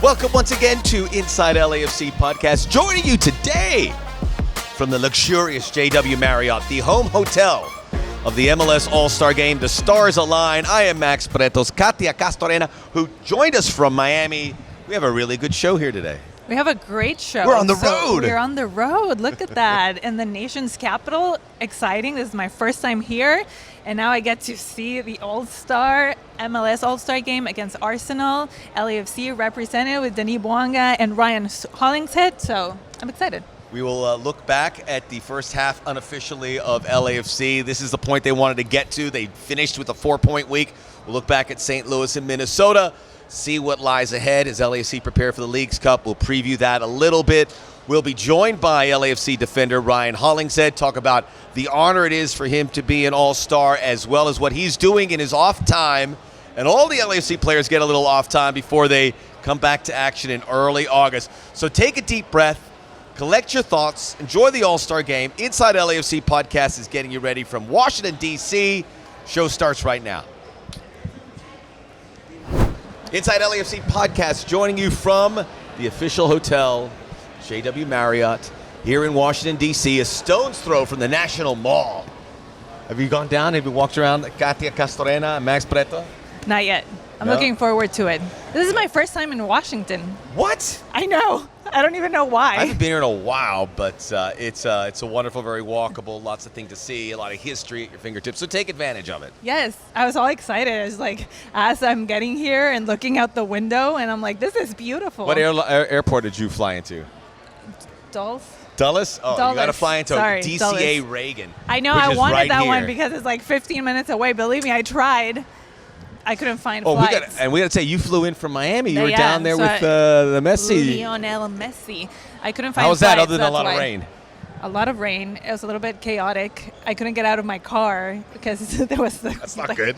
Welcome once again to Inside LAFC Podcast. Joining you today from the luxurious JW Marriott, the home hotel of the MLS All-Star Game. The stars align. I am Max Bretos. Katia Castorena, who joined us from Miami. We have a really good show here today. We have a great show. We're on the road. We're on the road. Look at that. In the nation's capital. Exciting. This is my first time here. And now I get to see the All-Star, MLS All-Star Game against Arsenal. LAFC represented with Denis Bouanga and Ryan Hollingshead. So I'm excited. We will look back at the first half unofficially of LAFC. This is the point they wanted to get to. They finished with a 4-point week. We'll look back at St. Louis and Minnesota, see what lies ahead as LAFC prepare for the Leagues Cup. We'll preview that a little bit. We'll be joined by LAFC defender Ryan Hollingshead, talk about the honor it is for him to be an All-Star, as well as what he's doing in his off time. And all the LAFC players get a little off time before they come back to action in early August. So take a deep breath, collect your thoughts, enjoy the All-Star Game. Inside LAFC Podcast is getting you ready from Washington, D.C. Show starts right now. Inside LAFC Podcast, joining you from the official hotel, JW Marriott, here in Washington, D.C., a stone's throw from the National Mall. Have you gone down? Have you walked around Katia Castorena and Max Breto? Not yet. I'm looking forward to it. This is my first time in Washington. What? I know. I don't even know why. I haven't been here in a while, but it's a wonderful, very walkable, lots of things to see, a lot of history at your fingertips, so take advantage of it. Yes. I was all excited. I was like, as I'm getting here and looking out the window, and I'm like, this is beautiful. What airport did you fly into? Dulles? Oh, Dulles. You got to fly into DCA Dulles. Reagan. I know. I wanted right that here. one because it's like 15 minutes away. Believe me, I tried. I couldn't find flights. We got to say, you flew in from Miami. You were Yeah, down there so with the Messi. Lionel Messi. I couldn't find How was flights, that other than a that's lot why. of rain? A lot of rain. It was a little bit chaotic. I couldn't get out of my car because there was the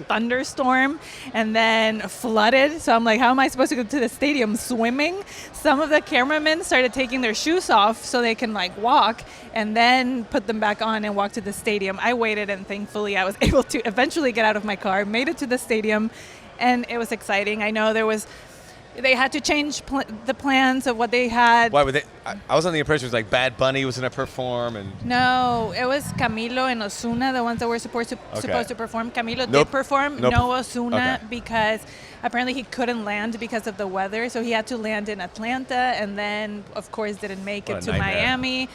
thunderstorm and then flooded. So I'm like, how am I supposed to go to the stadium swimming? Some of the cameramen started taking their shoes off so they can like walk and then put them back on and walk to the stadium. I waited and thankfully I was able to eventually get out of my car, made it to the stadium, and it was exciting. I know they had to change the plans of what they had. Why were they? I was under the impression it was like Bad Bunny was going to perform. No, it was Camilo and Ozuna, the ones that were supposed to perform. Camilo did perform, no Ozuna, because apparently he couldn't land because of the weather. So he had to land in Atlanta and then, of course, didn't make it to Miami.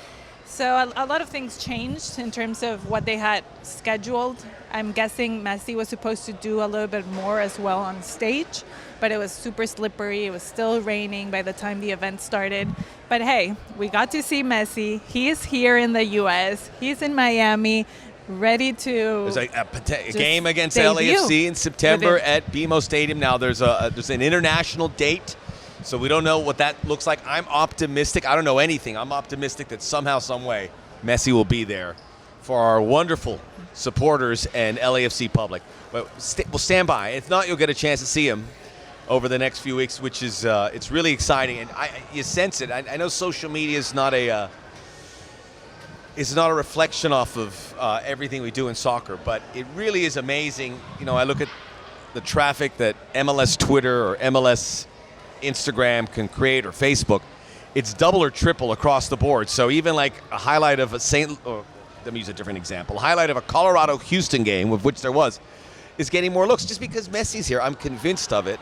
So a lot of things changed in terms of what they had scheduled. I'm guessing Messi was supposed to do a little bit more as well on stage, but it was super slippery. It was still raining by the time the event started. But hey, we got to see Messi. He is here in the U.S. He's in Miami, ready to There's a game against LAFC in September at BMO Stadium. Now there's an international date, so we don't know what that looks like. I'm optimistic. I don't know anything. I'm optimistic that somehow, some way, Messi will be there for our wonderful supporters and LAFC public. But we'll stand by. If not, you'll get a chance to see him over the next few weeks, which is it's really exciting. And you sense it. I know social media is not a reflection off of everything we do in soccer, but it really is amazing. You know, I look at the traffic that MLS Twitter or MLS Instagram can create, or Facebook. It's double or triple across the board. So even like a highlight of let me use a different example. A highlight of a Colorado-Houston game, of which there was, is getting more looks just because Messi's here. I'm convinced of it.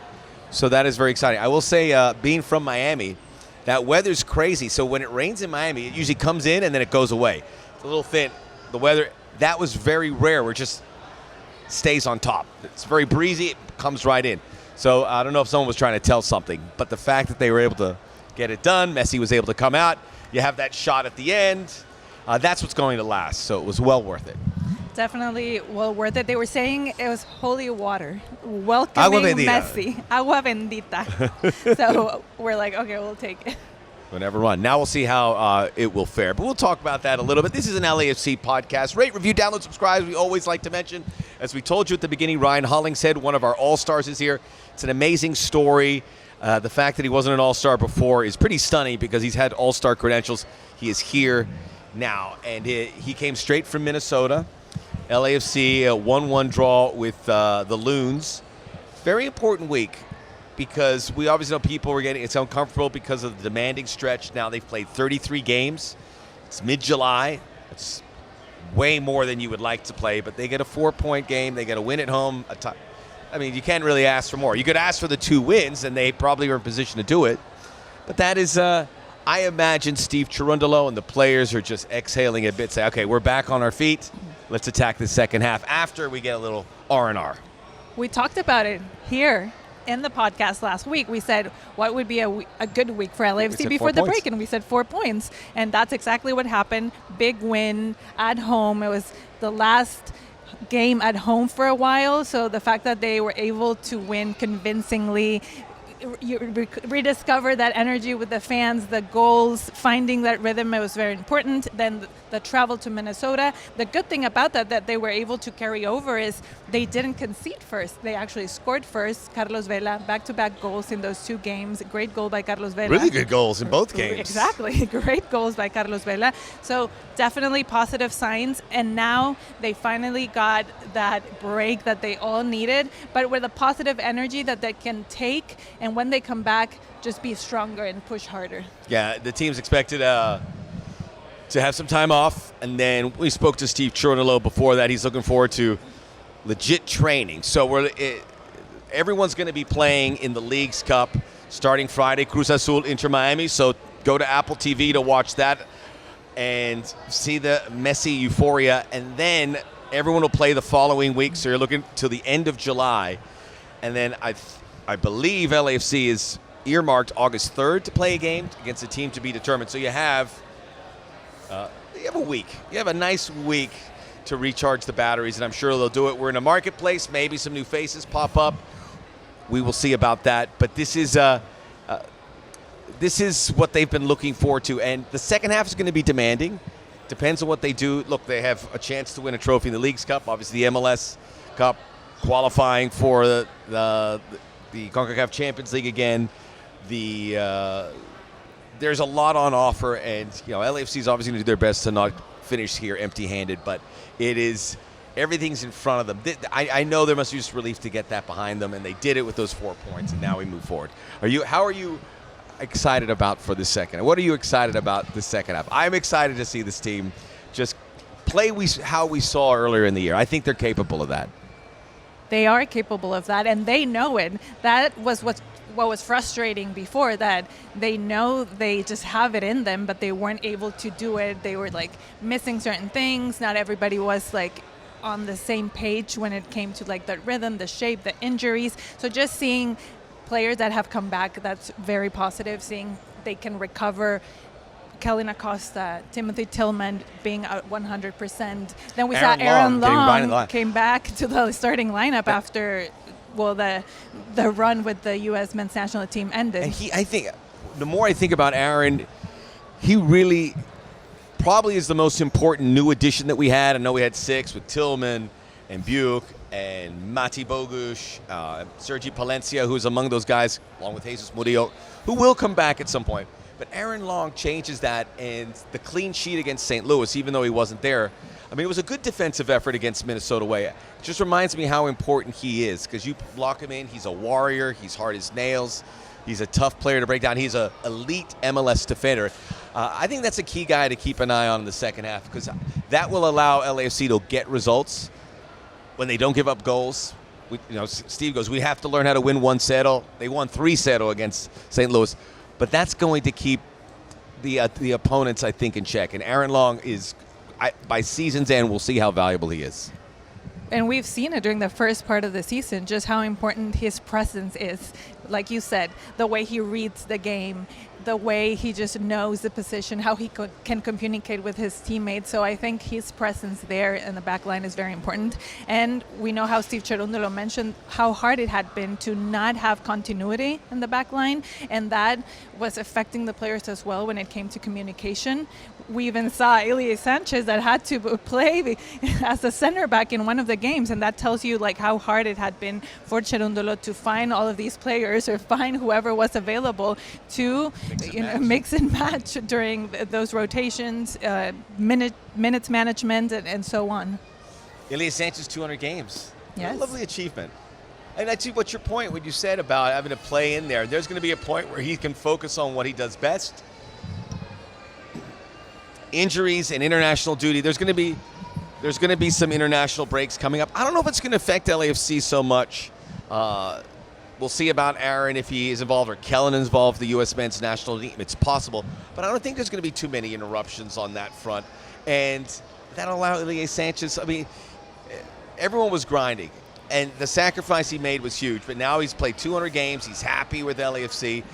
So that is very exciting. I will say, being from Miami, that weather's crazy. So when it rains in Miami, it usually comes in and then it goes away. It's a little thin. The weather, that was very rare where it just stays on top. It's very breezy. It comes right in. So I don't know if someone was trying to tell something, but the fact that they were able to get it done, Messi was able to come out, you have that shot at the end. That's what's going to last, so it was well worth it. Definitely well worth it. They were saying it was holy water, welcoming Messi. Agua bendita. So we're like, okay, we'll take it. Whenever run. Now we'll see how it will fare. But we'll talk about that a little bit. This is an LAFC podcast. Rate, review, download, subscribe. We always like to mention, as we told you at the beginning, Ryan Hollingshead, one of our All-Stars, is here. It's an amazing story. The fact that he wasn't an All-Star before is pretty stunning because he's had All-Star credentials. He is here now, and he came straight from Minnesota. LAFC, a 1-1 draw with the Loons. Very important week because we obviously know people were getting it's uncomfortable because of the demanding stretch. Now they've played 33 games. It's mid-July. It's way more than you would like to play, but they get a 4-point game. They get a win at home. I mean, you can't really ask for more. You could ask for the 2 wins, and they probably are in position to do it. But that is, I imagine Steve Cherundolo and the players are just exhaling a bit, say, okay, we're back on our feet. Let's attack the second half after we get a little R&R. We talked about it here in the podcast last week. We said, what would be a good week for LAFC before the break? And we said 4 points. And that's exactly what happened. Big win at home. It was the last game at home for a while. So the fact that they were able to win convincingly, you rediscover that energy with the fans, the goals, finding that rhythm, it was very important. Then the travel to Minnesota. The good thing about that they were able to carry over is they didn't concede first. They actually scored first. Carlos Vela, back-to-back goals in those 2 games. Great goal by Carlos Vela. Really good goals in both games. Exactly. Great goals by Carlos Vela. So definitely positive signs. And now they finally got that break that they all needed, but with a positive energy that they can take. And when they come back, just be stronger and push harder. Yeah, the team's expected to have some time off, and then we spoke to Steve Cherundolo before that. He's looking forward to legit training. So everyone's going to be playing in the Leagues Cup starting Friday, Cruz Azul, Inter Miami. So go to Apple TV to watch that and see the Messi euphoria, and then everyone will play the following week. So you're looking to the end of July, and then I believe LAFC is earmarked August 3rd to play a game against a team to be determined. So you have a week. You have a nice week to recharge the batteries, and I'm sure they'll do it. We're in a marketplace. Maybe some new faces pop up. We will see about that. But this is what they've been looking forward to. And the second half is going to be demanding. Depends on what they do. Look, they have a chance to win a trophy in the Leagues Cup. Obviously, the MLS Cup, qualifying for the CONCACAF Champions League again. There's a lot on offer, and LAFC is obviously going to do their best to not finish here empty-handed, but everything's in front of them. I know there must be just relief to get that behind them, and they did it with those 4 points, and now we move forward. How are you excited about for the second? What are you excited about the second half? I'm excited to see this team just play how we saw earlier in the year. I think they're capable of that. They are capable of that, and they know it. That was what was frustrating before, that they know they just have it in them, but they weren't able to do it. They were missing certain things. Not everybody was on the same page when it came to the rhythm, the shape, the injuries. So just seeing players that have come back, that's very positive. Seeing they can recover. Kelly Acosta, Timothy Tillman being at 100%. Then we saw Aaron Long came back to the starting lineup after the run with the U.S. men's national team ended. And I think the more I think about Aaron, he really probably is the most important new addition that we had. I know we had 6 with Tillman and Buick and Mati Bogusz, Sergi Palencia, who's among those guys, along with Jesus Murillo, who will come back at some point. But Aaron Long changes that, and the clean sheet against St. Louis, even though he wasn't there, I mean, it was a good defensive effort against Minnesota away. It just reminds me how important he is, because you lock him in, he's a warrior, he's hard as nails, he's a tough player to break down, he's an elite MLS defender. I think that's a key guy to keep an eye on in the second half, because that will allow LAFC to get results when they don't give up goals. Steve goes, we have to learn how to win 1-0. They won 3-0 against St. Louis. But that's going to keep the opponents, I think, in check. And Aaron Long is, by season's end, we'll see how valuable he is. And we've seen it during the first part of the season, just how important his presence is. Like you said, the way he reads the game, the way he just knows the position, how he can communicate with his teammates. So I think his presence there in the back line is very important. And we know how Steve Cherundolo mentioned how hard it had been to not have continuity in the back line, and that was affecting the players as well when it came to communication. We even saw Elie Sanchez that had to play as a center back in one of the games, and that tells you how hard it had been for Cherundolo to find all of these players or find whoever was available to mix and match during those rotations, minutes management, and so on. Elie Sanchez, 200 games. Yes. What a lovely achievement. And I see what's your point, what you said about having to play in there. There's going to be a point where he can focus on what he does best. Injuries and international duty. There's going to be some international breaks coming up. I don't know if it's going to affect LAFC so much. We'll see about Aaron if he is involved or Kellen is involved, the U.S. men's national team. It's possible. But I don't think there's going to be too many interruptions on that front. And that'll allow Ilie Sanchez. I mean, everyone was grinding. And the sacrifice he made was huge. But now he's played 200 games. He's happy with LAFC.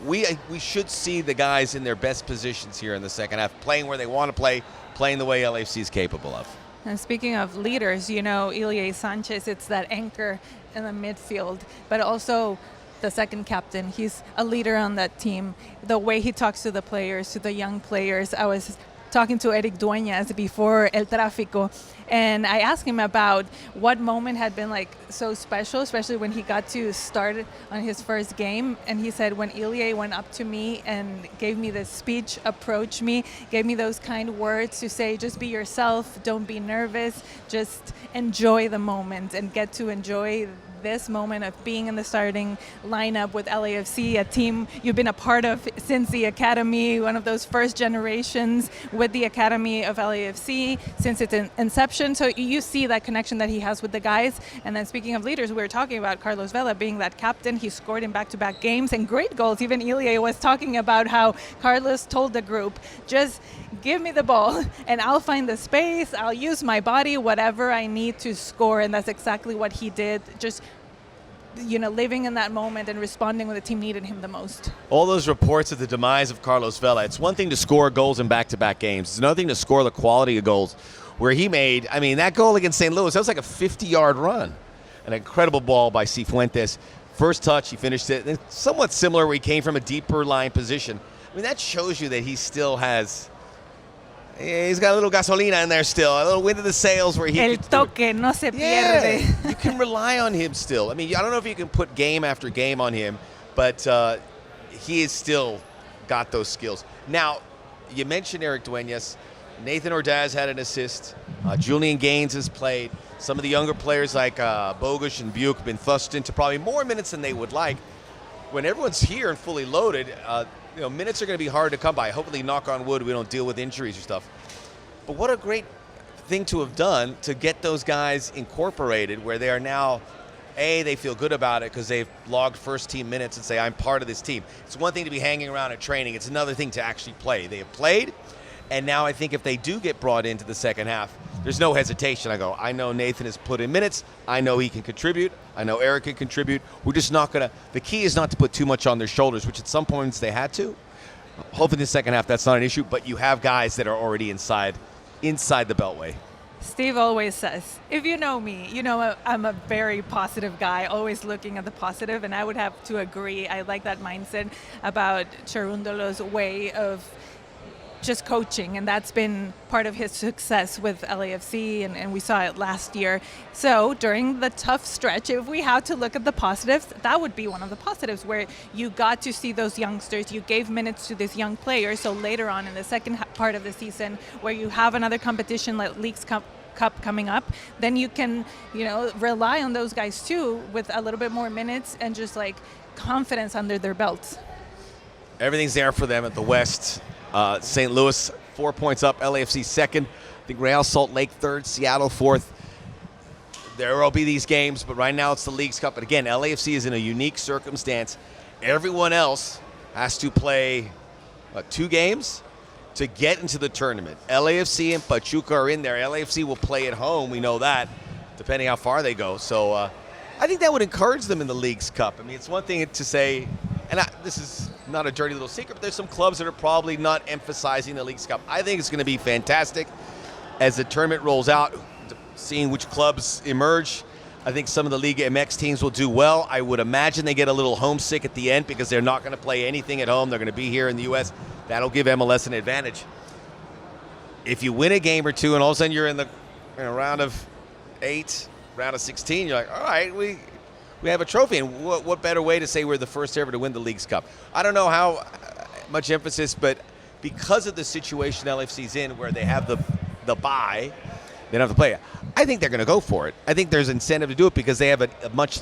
We should see the guys in their best positions here in the second half, playing where they want to play, playing the way LAFC is capable of. And speaking of leaders, Ilie Sanchez, it's that anchor in the midfield, but also the second captain. He's a leader on that team. The way he talks to the players, to the young players. I was talking to Eric Dueñas before El Tráfico, and I asked him about what moment had been like so special, especially when he got to start on his first game. And he said when Ilie went up to me and gave me this speech, approached me, gave me those kind words to say, just be yourself, don't be nervous, just enjoy the moment and get to enjoy this moment of being in the starting lineup with LAFC, a team you've been a part of since the academy, one of those first generations with the academy of LAFC since its inception. So you see that connection that he has with the guys. And then speaking of leaders, we were talking about Carlos Vela being that captain. He scored in back-to-back games and great goals. Even Ilie was talking about how Carlos told the group, just give me the ball and I'll find the space, I'll use my body, whatever I need to score. And that's exactly what he did. Just living in that moment and responding when the team needed him the most. All those reports of the demise of Carlos Vela, it's one thing to score goals in back-to-back games. It's another thing to score the quality of goals where he made, that goal against St. Louis, that was like a 50-yard run. An incredible ball by Cifuentes. First touch, he finished it. It's somewhat similar where he came from a deeper line position. That shows you that he still has... He's got a little gasolina in there still, a little wind in the sails where he... El toque no se pierde. You can rely on him still. I don't know if you can put game after game on him, but he has still got those skills. Now, you mentioned Eric Dueñas. Nathan Ordaz had an assist. Julian Gaines has played. Some of the younger players like Bogusz and Buick have been thrust into probably more minutes than they would like. When everyone's here and fully loaded... minutes are going to be hard to come by. Hopefully, knock on wood, we don't deal with injuries or stuff. But what a great thing to have done to get those guys incorporated where they are now, they feel good about it because they've logged first team minutes and say, I'm part of this team. It's one thing to be hanging around at training. It's another thing to actually play. They have played, and now I think if they do get brought into the second half, there's no hesitation. I know Nathan has put in minutes. I know he can contribute. I know Eric can contribute. We're just not going to – the key is not to put too much on their shoulders, which at some points they had to. Hopefully in the second half that's not an issue, but you have guys that are already inside the beltway. Steve always says, if you know me, I'm a very positive guy, always looking at the positive, and I would have to agree. I like that mindset about Cherundolo's way of just coaching, and that's been part of his success with LAFC, and we saw it last year. So during the tough stretch, if we had to look at the positives, that would be one of the positives, where you got to see those youngsters, you gave minutes to this young player. So later on in the second part of the season, where you have another competition like Leagues Cup coming up, then you can rely on those guys too with a little bit more minutes and just like confidence under their belts. Everything's there for them at the West. St. Louis 4 points up, LAFC second. I think Real Salt Lake third, Seattle fourth. There will be these games, but right now it's the Leagues Cup. But again, LAFC is in a unique circumstance. Everyone else has to play 2 games to get into the tournament. LAFC and Pachuca are in there. LAFC will play at home, we know that, depending how far they go. So I think that would encourage them in the Leagues Cup. It's one thing to say, and this is not a dirty little secret, but there's some clubs that are probably not emphasizing the Leagues Cup. I think it's going to be fantastic as the tournament rolls out, seeing which clubs emerge. I think some of the Liga MX teams will do well. I would imagine they get a little homesick at the end because they're not going to play anything at home. They're going to be here in the U.S. That'll give MLS an advantage. If you win a game or two and all of a sudden you're in the round of 8, round of 16, you're like, all right, we have a trophy. And what better way to say we're the first ever to win the Leagues Cup? I don't know how much emphasis, but because of the situation LFC's in where they have the bye, They don't have to play it. I think they're going to go for it. I think there's incentive to do it because they have a much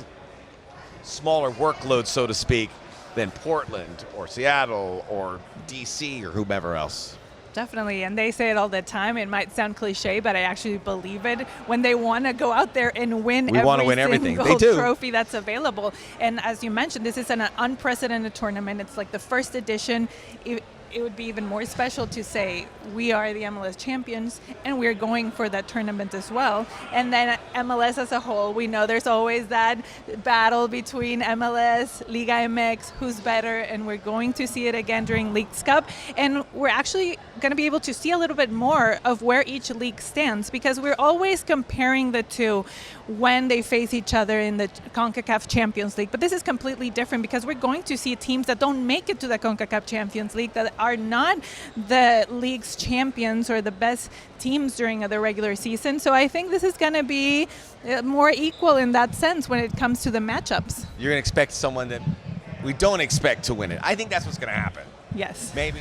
smaller workload, so to speak, than Portland or Seattle or DC or whomever else. Definitely, and they say it all the time. It might sound cliche, but I actually believe it. When they want to go out there and win every single trophy that's available. And as you mentioned, this is an unprecedented tournament. It's like the first edition. It would be even more special to say we are the MLS champions and we're going for that tournament as well. And then MLS as a whole, we know there's always that battle between MLS, Liga MX, who's better, and we're going to see it again during Leagues Cup. And we're actually going to be able to see a little bit more of where each league stands because we're always comparing the two when they face each other in the CONCACAF Champions League. But this is completely different because we're going to see teams that don't make it to the CONCACAF Champions League that are not the league's champions or the best teams during the regular season. So I think this is going to be more equal in that sense when it comes to the matchups. You're going to expect someone that we don't expect to win it. I think that's what's going to happen. Yes. Maybe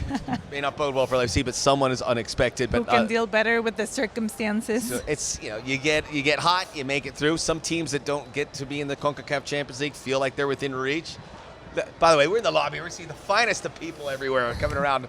may not bode well for LAFC, but someone is unexpected. But who can deal better with the circumstances. So it's you get hot, you make it through. Some teams that don't get to be in the CONCACAF Champions League feel like they're within reach. By the way, we're in the lobby. We're seeing the finest of people everywhere coming around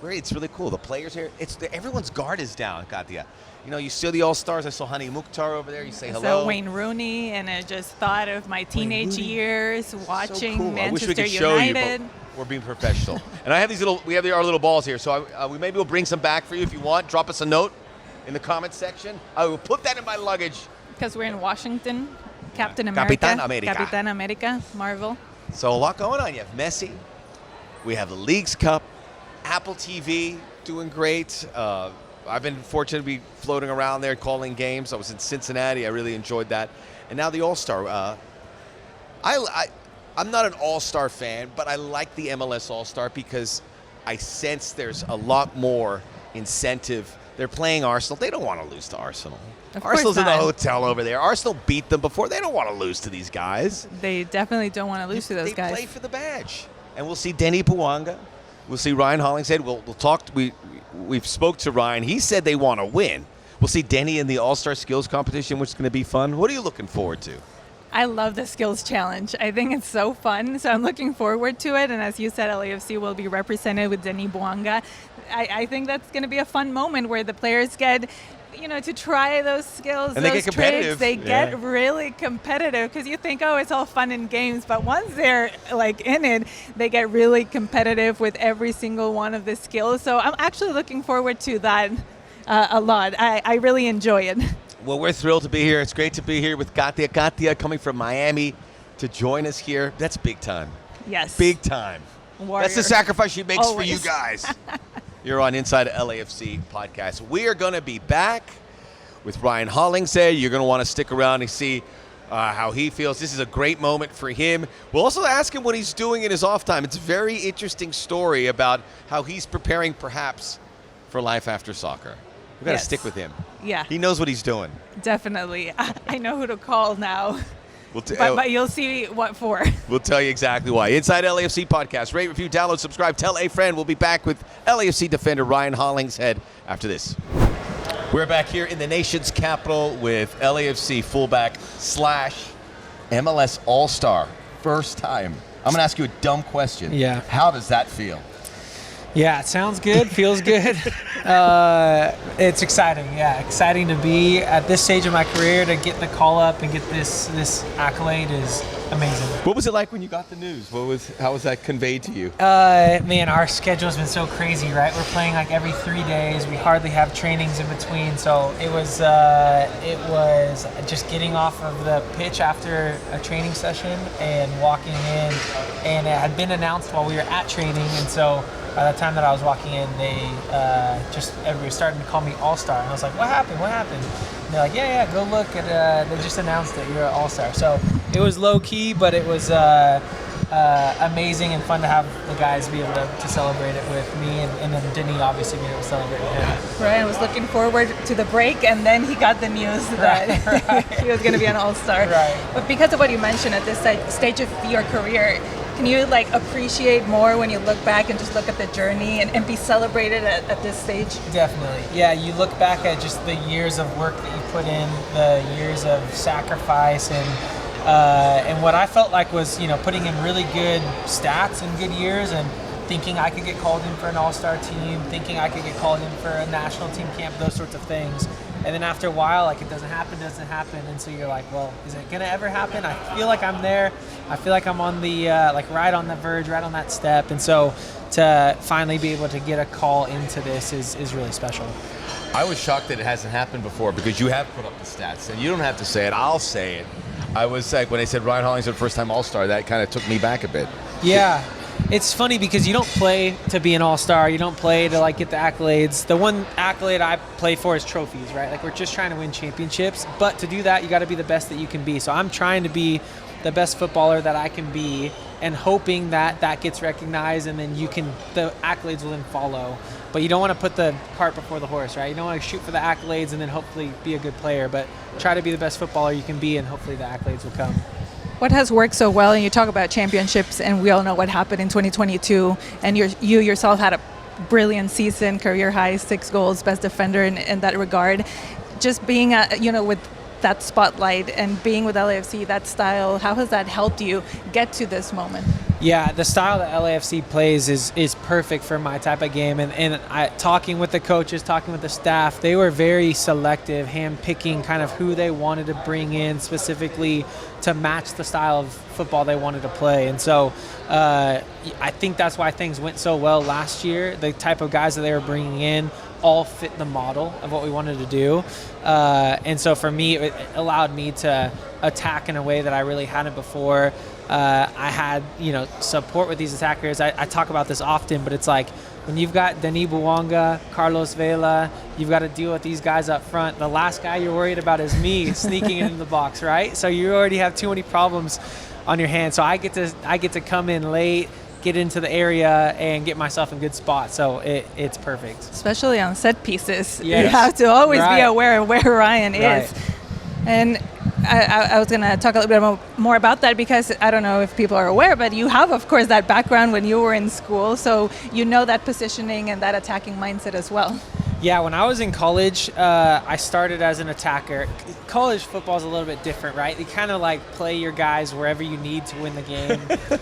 it's really cool. The players here, everyone's guard is down, Katia. You see the All-Stars. I saw Hani Mukhtar over there. You say hello. So Wayne Rooney, and I just thought of my teenage years watching so cool. Manchester I wish we could United. Show you, but we're being professional. And I have our little balls here, so we'll bring some back for you if you want. Drop us a note in the comments section. I will put that in my luggage. Because we're in Washington. Captain America. Capitan America. Marvel. So a lot going on. You have Messi. We have the Leagues Cup. Apple TV doing great. I've been fortunate to be floating around there calling games. I was in Cincinnati. I really enjoyed that. And now the All-Star. I'm not an All-Star fan, but I like the MLS All-Star because I sense there's a lot more incentive. They're playing Arsenal. They don't want to lose to Arsenal. Arsenal's in the hotel over there. Arsenal beat them before. They don't want to lose to these guys. They definitely don't want to lose to those guys. They play for the badge. And we'll see Denny Puanga. We'll see Ryan Hollingshead. We'll talk. We've spoke to Ryan. He said they want to win. We'll see Denny in the All-Star Skills Competition, which is going to be fun. What are you looking forward to? I love the skills challenge. I think it's so fun, so I'm looking forward to it. And as you said, LAFC will be represented with Denny Puanga. I think that's going to be a fun moment where the players get, to try those skills, and those tricks. They yeah. get really competitive because you think, it's all fun and games. But once they're in it, they get really competitive with every single one of the skills. So I'm actually looking forward to that a lot. I really enjoy it. Well, we're thrilled to be here. It's great to be here with Katia. Katia coming from Miami to join us here. That's big time. Yes. Big time. Warrior. That's the sacrifice she makes Always. for you guys. You're on Inside LAFC podcast. We are going to be back with Ryan Hollingshead. You're going to want to stick around and see how he feels. This is a great moment for him. We'll also ask him what he's doing in his off time. It's a very interesting story about how he's preparing perhaps for life after soccer. We've got to stick with him. Yeah. He knows what he's doing. Definitely. I know who to call now. But you'll see what for. We'll tell you exactly why. Inside LAFC podcast. Rate, review, download, subscribe, tell a friend. We'll be back with LAFC defender Ryan Hollingshead after this. We're back here in the nation's capital with LAFC fullback / MLS All-Star. First time. I'm going to ask you a dumb question. Yeah. How does that feel? Yeah, it sounds good, feels good. It's exciting, exciting to be at this stage of my career, to get the call up and get this accolade is amazing. What was it like when you got the news? How was that conveyed to you? Man, our schedule's been so crazy, right? We're playing every 3 days. We hardly have trainings in between, so it was just getting off of the pitch after a training session and walking in, and it had been announced while we were at training, and so by the time that I was walking in, everybody was starting to call me All-Star. And I was like, what happened? And they're like, yeah, go look. They just announced that you're an All-Star. So it was low-key, but it was amazing and fun to have the guys be able to celebrate it with me, and then Denny obviously being able to celebrate with him. Ryan was looking forward to the break, and then he got the news that he was going to be an All-Star. Right. But because of what you mentioned at this stage of your career, Can you like appreciate more when you look back and just look at the journey and be celebrated at this stage? Definitely. Yeah, you look back at just the years of work that you put in, the years of sacrifice, and what I felt like was, putting in really good stats and good years, and thinking I could get called in for an all-star team, thinking I could get called in for a national team camp, those sorts of things. And then after a while, like, it doesn't happen. And so you're like, well, is it going to ever happen? I feel like I'm there. I feel like I'm on the, right on the verge, right on that step. And so to finally be able to get a call into this is really special. I was shocked that it hasn't happened before, because you have put up the stats, and you don't have to say it. I'll say it. I was like, when they said Ryan Hollingshead first-time All-Star, that kind of took me back a bit. Yeah. It's funny because you don't play to be an all-star. You don't play to like get the accolades. The one accolade I play for is trophies, right? Like, we're just trying to win championships. But to do that, you got to be the best that you can be. So I'm trying to be the best footballer that I can be, and hoping that gets recognized, and then the accolades will then follow. But you don't want to put the cart before the horse, right? You don't want to shoot for the accolades and then hopefully be a good player, but try to be the best footballer you can be, and hopefully the accolades will come. What has worked so well, and you talk about championships, and we all know what happened in 2022, and you yourself had a brilliant season, career high, 6 goals, best defender in that regard. Just being, with that spotlight and being with LAFC, that style, how has that helped you get to this moment? Yeah, the style that LAFC plays is perfect for my type of game. And talking with the coaches, talking with the staff, they were very selective, hand-picking kind of who they wanted to bring in specifically to match the style of football they wanted to play. And so I think that's why things went so well last year. The type of guys that they were bringing in all fit the model of what we wanted to do. And so for me, it allowed me to attack in a way that I really hadn't before. I had, support with these attackers. I talk about this often, but it's like when you've got Denis Bouanga, Carlos Vela, you've got to deal with these guys up front. The last guy you're worried about is me sneaking into the box, right? So you already have too many problems on your hands. So I get to come in late, get into the area, and get myself in good spots. So it's perfect. Especially on set pieces. Yes. You have to always Right. be aware of where Ryan is. And I was going to talk a little bit more about that, because I don't know if people are aware, but you have, of course, that background when you were in school. So you know that positioning and that attacking mindset as well. Yeah, when I was in college, I started as an attacker. College football is a little bit different, right? You kind of like play your guys wherever you need to win the game.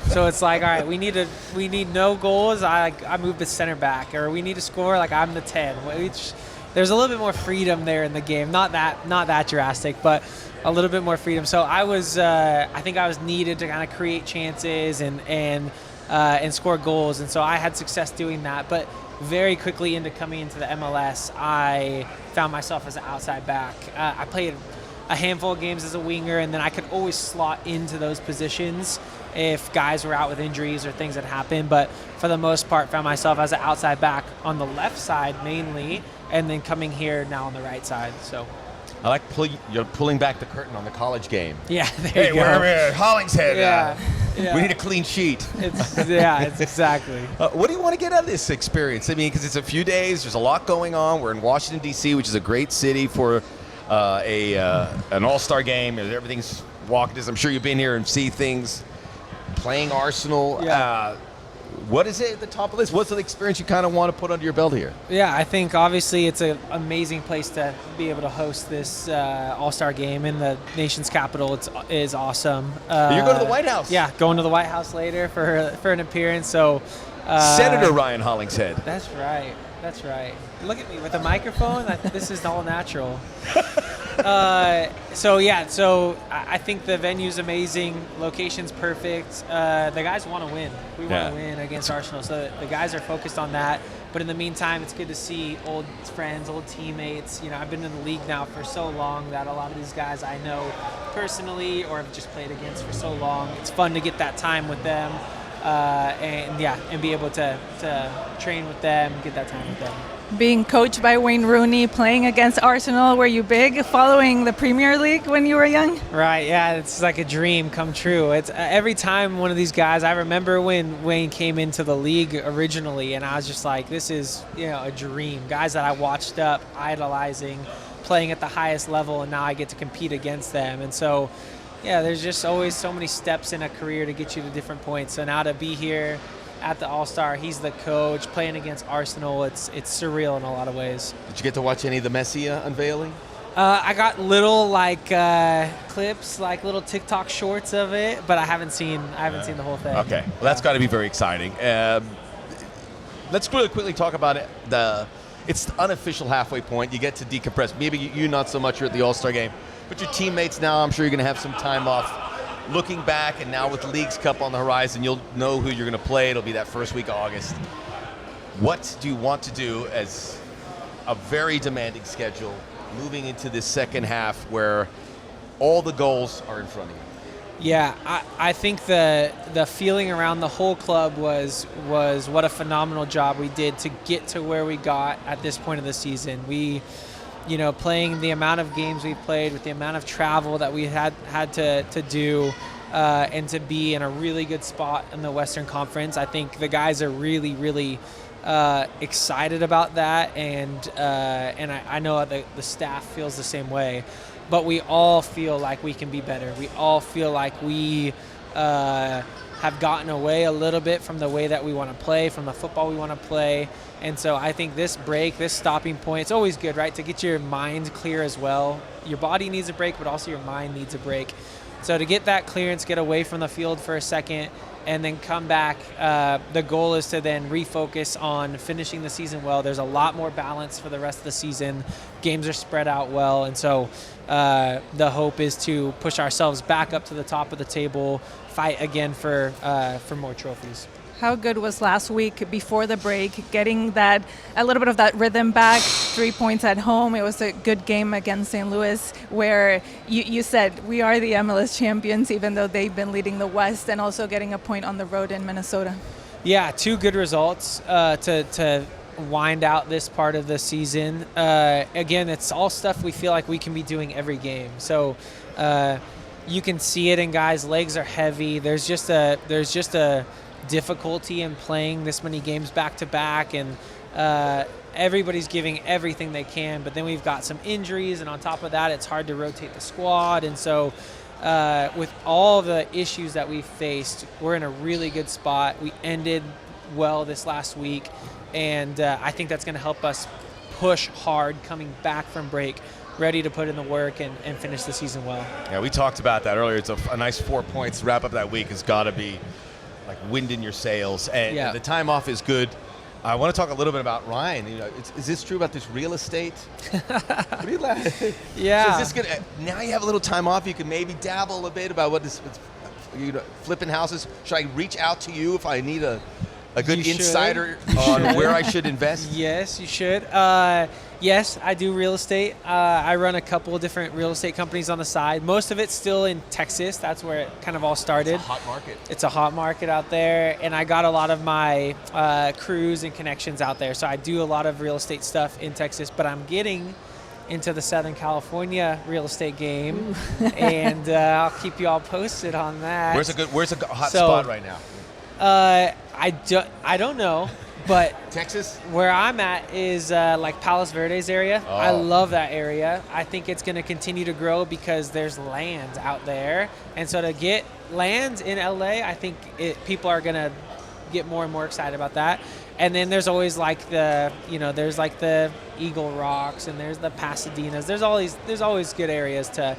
So it's like, all right, we need no goals. I move the center back, or we need to score. Like, I'm the 10. There's a little bit more freedom there in the game. Not that drastic, but a little bit more freedom. So I think I was needed to kind of create chances and score goals, and so I had success doing that. But very quickly into coming into the MLS, I found myself as an outside back. I played a handful of games as a winger, and then I could always slot into those positions if guys were out with injuries or things that happened. But for the most part, found myself as an outside back on the left side mainly, and then coming here now on the right side. So I like you're pulling back the curtain on the college game. yeah, there you go. We're here, Hollingshead. Yeah. We need a clean sheet. It's exactly. What do you want to get out of this experience? I mean, because it's a few days. There's a lot going on. We're in Washington, D.C., which is a great city for an all-star game. Everything's walking. I'm sure you've been here and see things. Playing Arsenal. Yeah. What is it at the top of the list? What's the experience you kind of want to put under your belt here? Yeah, I think obviously it's an amazing place to be able to host this all-star game in the nation's capital. It is awesome. You're going to the White House. Yeah, going to the White House later for an appearance. So Senator Ryan Hollingshead. That's right. That's right. Look at me with a microphone. This is all natural. So I think the venue's amazing. Location's perfect. The guys want to win. We want to win against Arsenal. So the guys are focused on that. But in the meantime, it's good to see old friends, old teammates. I've been in the league now for so long that a lot of these guys I know personally or have just played against for so long. It's fun to get that time with them. And be able to train with them, get that time with them. Being coached by Wayne Rooney, playing against Arsenal, were you big following the Premier League when you were young? Right, yeah, it's like a dream come true. It's every time one of these guys, I remember when Wayne came into the league originally, and I was just like, this is a dream. Guys that I watched up, idolizing, playing at the highest level, and now I get to compete against them. And so Yeah, there's just always so many steps in a career to get you to different points. So now to be here at the All-Star, he's the coach, playing against Arsenal, it's surreal in a lot of ways. Did you get to watch any of the Messi unveiling? I got little clips, like little TikTok shorts of it, but I haven't seen the whole thing. Okay, well that's got to be very exciting. Let's really quickly talk about it. It's the unofficial halfway point. You get to decompress. Maybe you not so much. You're at the All-Star game, but your teammates now. I'm sure you're going to have some time off. Looking back, and now with the Leagues Cup on the horizon, you'll know who you're going to play. It'll be that first week of August. What do you want to do as a very demanding schedule moving into this second half where all the goals are in front of you? Yeah, I think the feeling around the whole club was what a phenomenal job we did to get to where we got at this point of the season. We, playing the amount of games we've played, with the amount of travel that we had to do, and to be in a really good spot in the Western Conference. I think the guys are really, really excited about that, and I know the staff feels the same way. But we all feel like we can be better. We all feel like we have gotten away a little bit from the way that we want to play, from the football we want to play. And so I think this break, this stopping point, it's always good, right, to get your mind clear as well. Your body needs a break, but also your mind needs a break. So to get that clearance, get away from the field for a second, and then come back, the goal is to then refocus on finishing the season well. There's a lot more balance for the rest of the season. Games are spread out well, and so the hope is to push ourselves back up to the top of the table, fight again for more trophies. How good was last week before the break, getting a little bit of that rhythm back, 3 points at home? It was a good game against St. Louis where you said we are the MLS champions, even though they've been leading the West, and also getting a point on the road in Minnesota. Yeah, 2 good results to wind out this part of the season. Again, it's all stuff we feel like we can be doing every game. So you can see it in guys' legs are heavy. There's just a difficulty in playing this many games back to back, and everybody's giving everything they can, but then we've got some injuries, and on top of that it's hard to rotate the squad. And so with all the issues that we've faced, we're in a really good spot. We ended well this last week, and I think that's going to help us push hard coming back from break, ready to put in the work and finish the season well. Yeah, we talked about that earlier. It's a nice 4 points to wrap up that week. Has got to be like wind in your sails, and the time off is good. I want to talk a little bit about Ryan. Is this true about this real estate? What are you laughing? Yeah. So is this good? Now you have a little time off. You can maybe dabble a bit about flipping houses. Should I reach out to you if I need a good insider on where I should invest? Yes, you should. Yes, I do real estate. I run a couple of different real estate companies on the side. Most of it's still in Texas. That's where it kind of all started. It's a hot market. It's a hot market out there, and I got a lot of my crews and connections out there. So I do a lot of real estate stuff in Texas, but I'm getting into the Southern California real estate game, and I'll keep you all posted on that. Where's a hot spot right now? I don't know, but Texas, where I'm at is like Palos Verdes area. Oh. I love that area. I think it's going to continue to grow because there's land out there, and so to get land in LA, I think people are going to get more and more excited about that. And then there's always like there's like the Eagle Rocks, and there's the Pasadenas. There's always good areas to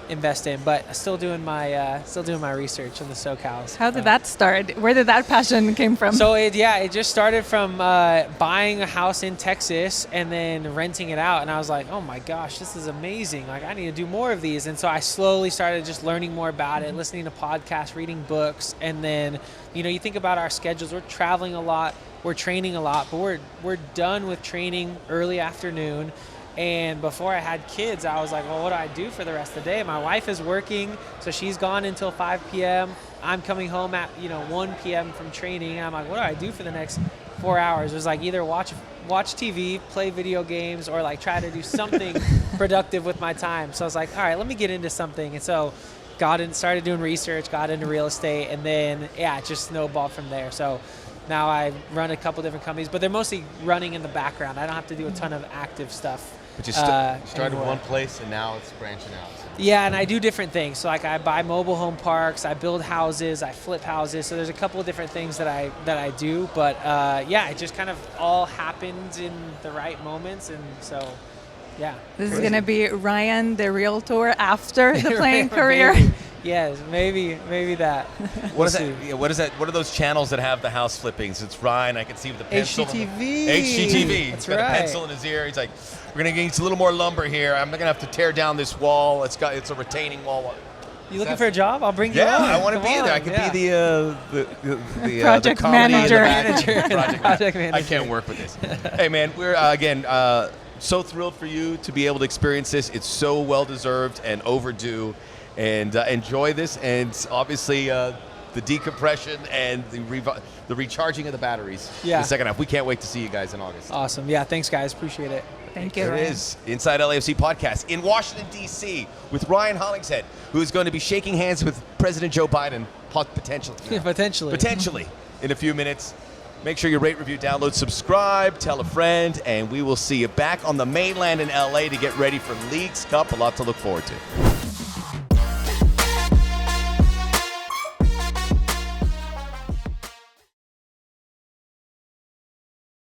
invest in, but still doing my research in the SoCals. How did that start? Where did that passion came from? So it just started from buying a house in Texas and then renting it out, and I was like, oh my gosh, this is amazing. Like, I need to do more of these. And so I slowly started just learning more about it, listening to podcasts, reading books, and then you think about our schedules. We're traveling a lot, we're training a lot, but we're done with training early afternoon. And before I had kids, I was like, well, what do I do for the rest of the day? My wife is working, so she's gone until 5 p.m. I'm coming home at 1 p.m. from training, and I'm like, what do I do for the next 4 hours? It was like either watch TV, play video games, or like try to do something productive with my time. So I was like, all right, let me get into something. And so started doing research, got into real estate, and then it just snowballed from there. So now I run a couple different companies, but they're mostly running in the background. I don't have to do a ton of active stuff But you started anymore. one place, and now it's branching out. So. Yeah, and I do different things. So like I buy mobile home parks, I build houses, I flip houses. So there's a couple of different things that I do. But yeah, it just kind of all happens in the right moments, and so yeah. This is gonna be Ryan, the realtor, after the playing career. Maybe. Yes, maybe that. What is that? Yeah, what is that? What are those channels that have the house flippings? It's Ryan. I can see with the pencil. HGTV. HGTV. That's He's got a pencil in his ear. He's like, "We're gonna need a little more lumber here. I'm gonna have to tear down this wall. It's a retaining wall." You looking for a job? I'll bring you on. Yeah, I want to Come be there. I on, could yeah. be the Project the comedy in the manager. back. Project I manager. can't work with this. Hey man, we're again so thrilled for you to be able to experience this. It's so well deserved and overdue, and enjoy this. And obviously the decompression and the recharging of the batteries. Yeah. In the second half. We can't wait to see you guys in August. Awesome. Yeah, thanks guys. Appreciate it. Thank you. There it Ryan. is, Inside LAFC podcast in Washington, D.C. with Ryan Hollingshead, who is going to be shaking hands with President Joe Biden, potentially. Potentially in a few minutes. Make sure you rate, review, download, subscribe, tell a friend, and we will see you back on the mainland in LA to get ready for Leagues Cup. A lot to look forward to.